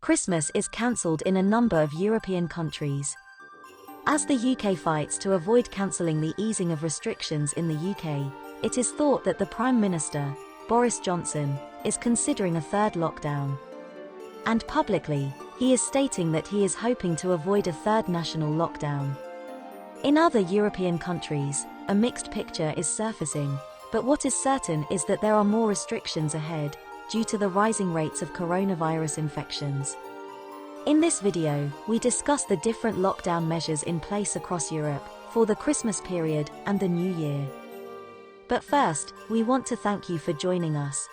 Christmas is cancelled in a number of European countries. As the UK fights to avoid cancelling the easing of restrictions in the UK, it is thought that the Prime Minister, Boris Johnson, is considering a third lockdown. And publicly, he is stating that he is hoping to avoid a third national lockdown. In other European countries, a mixed picture is surfacing, but what is certain is that there are more restrictions ahead, due to the rising rates of coronavirus infections. In this video, we discuss the different lockdown measures in place across Europe, for the Christmas period and the New Year. But first, we want to thank you for joining us.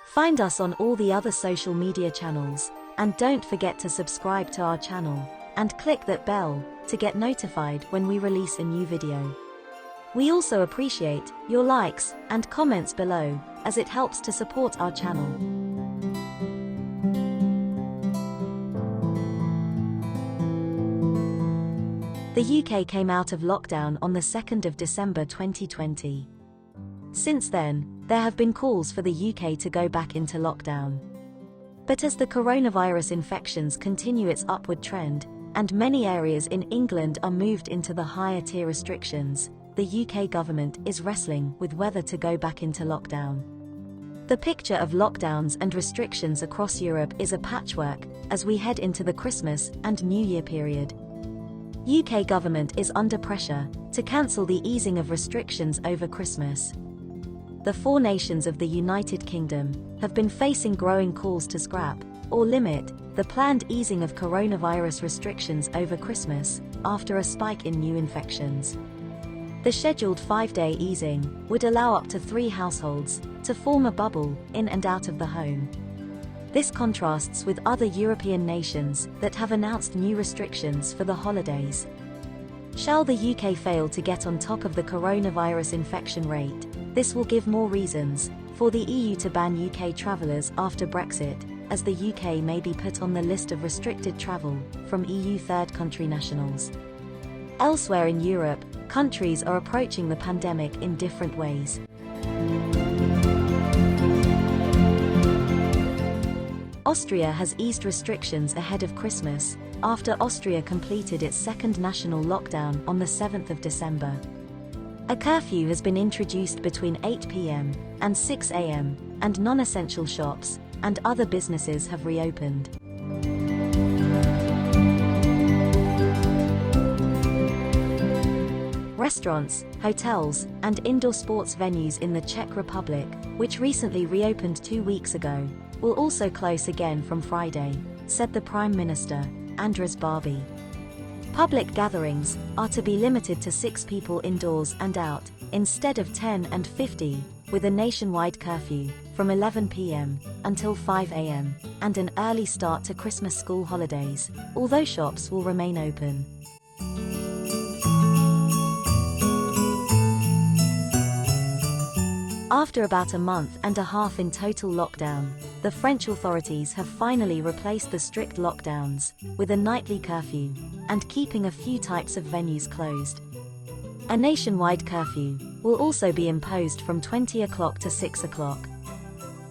Find us on all the other social media channels, and don't forget to subscribe to our channel, and click that bell, to get notified when we release a new video. We also appreciate your likes and comments below, as it helps to support our channel. The UK came out of lockdown on the 2nd of December 2020. Since then, there have been calls for the UK to go back into lockdown. But as the coronavirus infections continue its upward trend, and many areas in England are moved into the higher tier restrictions, the UK government is wrestling with whether to go back into lockdown. The picture of lockdowns and restrictions across Europe is a patchwork, as we head into the Christmas and New Year period. UK government is under pressure to cancel the easing of restrictions over Christmas. The four nations of the United Kingdom have been facing growing calls to scrap, or limit, the planned easing of coronavirus restrictions over Christmas, after a spike in new infections. The scheduled 5-day easing would allow up to 3 households to form a bubble in and out of the home. This contrasts with other European nations that have announced new restrictions for the holidays. Shall the UK fail to get on top of the coronavirus infection rate, this will give more reasons for the EU to ban UK travellers after Brexit, as the UK may be put on the list of restricted travel from EU third country nationals. Elsewhere in Europe, countries are approaching the pandemic in different ways. Austria has eased restrictions ahead of Christmas, after Austria completed its second national lockdown on the 7th of December. A curfew has been introduced between 8 p.m. and 6 a.m., and non-essential shops and other businesses have reopened. Restaurants, hotels, and indoor sports venues in the Czech Republic, which recently reopened 2 weeks ago, will also close again from Friday, said the Prime Minister, Andres Barbie. Public gatherings are to be limited to 6 people indoors and out, instead of 10 and 50, with a nationwide curfew, from 11 p.m. until 5 a.m., and an early start to Christmas school holidays, although shops will remain open. After about a month and a half in total lockdown, the French authorities have finally replaced the strict lockdowns with a nightly curfew, and keeping a few types of venues closed. A nationwide curfew will also be imposed from 20 o'clock to 6 o'clock.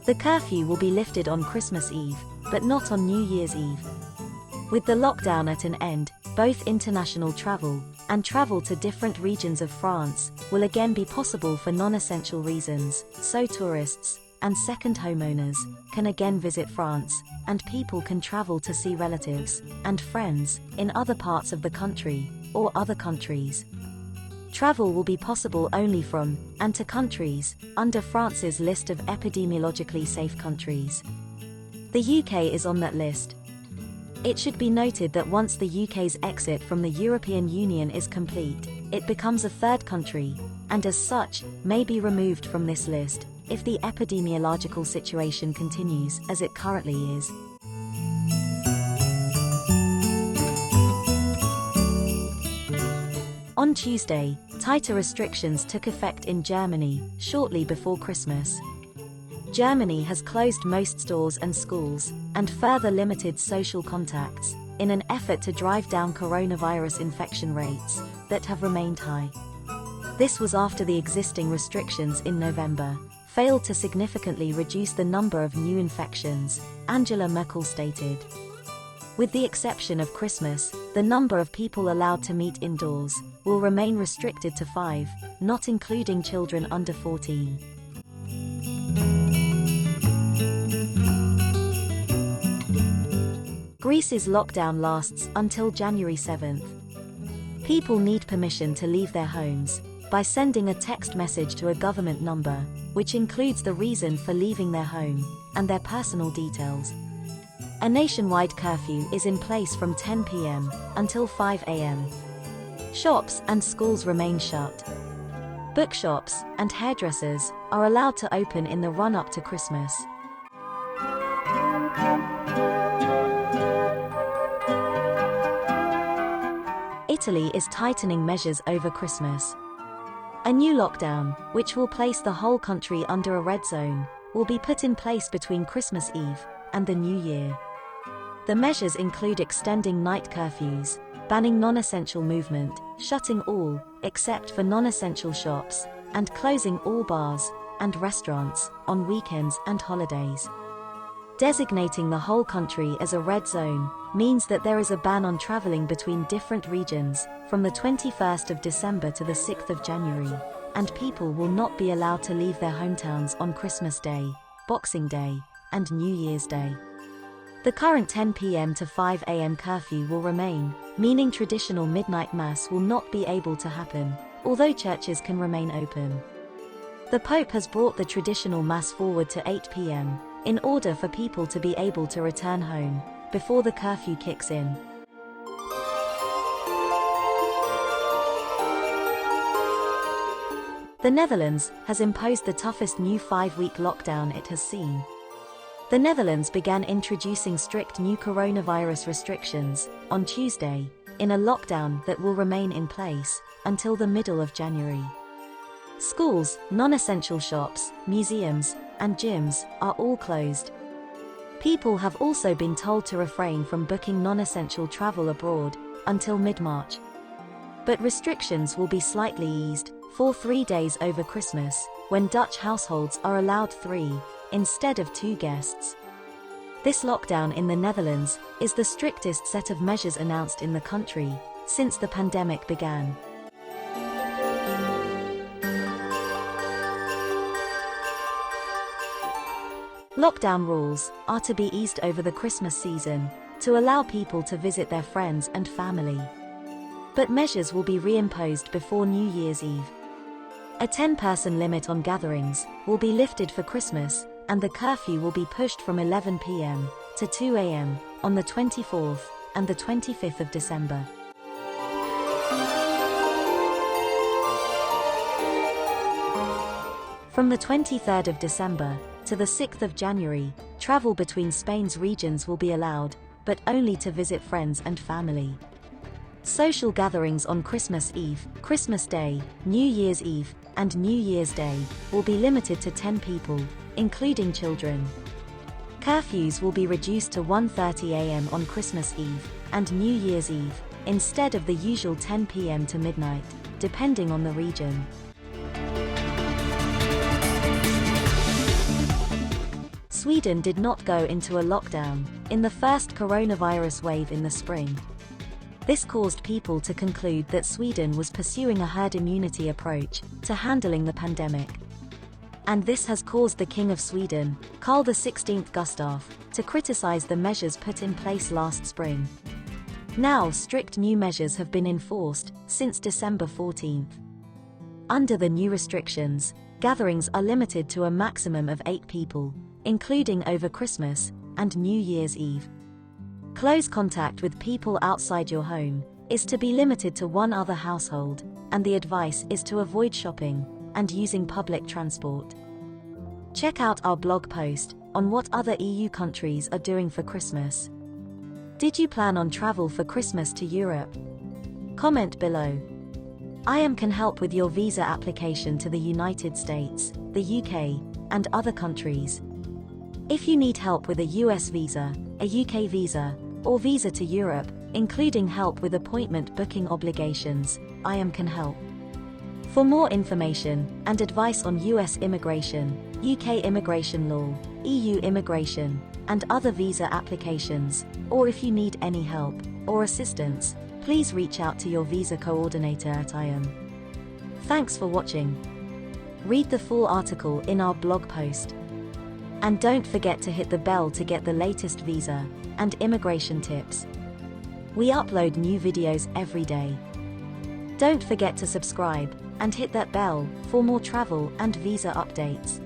The curfew will be lifted on Christmas Eve, but not on New Year's Eve. With the lockdown at an end, both international travel and travel to different regions of France will again be possible for non-essential reasons, so tourists and second homeowners can again visit France, and people can travel to see relatives and friends in other parts of the country or other countries. Travel will be possible only from and to countries under France's list of epidemiologically safe countries. The UK is on that list. It should be noted that once the UK's exit from the European Union is complete, it becomes a third country, and as such, may be removed from this list, if the epidemiological situation continues as it currently is. On Tuesday, tighter restrictions took effect in Germany, shortly before Christmas. Germany has closed most stores and schools, and further limited social contacts, in an effort to drive down coronavirus infection rates that have remained high. This was after the existing restrictions in November failed to significantly reduce the number of new infections, Angela Merkel stated. With the exception of Christmas, the number of people allowed to meet indoors will remain restricted to 5, not including children under 14. Greece's lockdown lasts until January 7th. People need permission to leave their homes by sending a text message to a government number, which includes the reason for leaving their home and their personal details. A nationwide curfew is in place from 10 p.m. until 5 a.m. Shops and schools remain shut. Bookshops and hairdressers are allowed to open in the run-up to Christmas. Italy is tightening measures over Christmas. A new lockdown, which will place the whole country under a red zone, will be put in place between Christmas Eve and the New Year. The measures include extending night curfews, banning non-essential movement, shutting all, except for non-essential shops, and closing all bars and restaurants on weekends and holidays. Designating the whole country as a red zone means that there is a ban on traveling between different regions from the 21st of December to the 6th of January, and people will not be allowed to leave their hometowns on Christmas Day, Boxing Day, and New Year's Day. The current 10 p.m. to 5 a.m. curfew will remain, meaning traditional midnight mass will not be able to happen, although churches can remain open. The Pope has brought the traditional mass forward to 8 p.m. in order for people to be able to return home before the curfew kicks in. The Netherlands has imposed the toughest new 5-week lockdown it has seen. The Netherlands began introducing strict new coronavirus restrictions on Tuesday, in a lockdown that will remain in place until the middle of January. Schools, non-essential shops, museums, and gyms are all closed. People have also been told to refrain from booking non-essential travel abroad until mid-March. But restrictions will be slightly eased for 3 days over Christmas, when Dutch households are allowed 3 instead of 2 guests. This lockdown in the Netherlands is the strictest set of measures announced in the country since the pandemic began. Lockdown rules are to be eased over the Christmas season to allow people to visit their friends and family. But measures will be reimposed before New Year's Eve. A 10-person limit on gatherings will be lifted for Christmas, and the curfew will be pushed from 11 p.m. to 2 a.m. on the 24th and the 25th of December. From the 23rd of December to the 6th of January, travel between Spain's regions will be allowed, but only to visit friends and family. Social gatherings on Christmas Eve, Christmas Day, New Year's Eve, and New Year's Day will be limited to 10 people, including children. Curfews will be reduced to 1:30 a.m. on Christmas Eve and New Year's Eve, instead of the usual 10 p.m. to midnight, depending on the region. Sweden did not go into a lockdown in the first coronavirus wave in the spring. This caused people to conclude that Sweden was pursuing a herd immunity approach to handling the pandemic. And this has caused the King of Sweden, Carl XVI Gustaf, to criticize the measures put in place last spring. Now strict new measures have been enforced since December 14th. Under the new restrictions, gatherings are limited to a maximum of 8 people, including over Christmas and New Year's Eve. Close contact with people outside your home is to be limited to 1 other household, and the advice is to avoid shopping and using public transport. Check out our blog post on what other EU countries are doing for Christmas. Did you plan on travel for Christmas to Europe? Comment below. IAM can help with your visa application to the United States, the UK, and other countries. If you need help with a US visa, a UK visa, or visa to Europe, including help with appointment booking obligations, IAM can help. For more information and advice on US immigration, UK immigration law, EU immigration, and other visa applications, or if you need any help or assistance, please reach out to your visa coordinator at IAM. Thanks for watching. Read the full article in our blog post. And don't forget to hit the bell to get the latest visa and immigration tips. We upload new videos every day. Don't forget to subscribe and hit that bell for more travel and visa updates.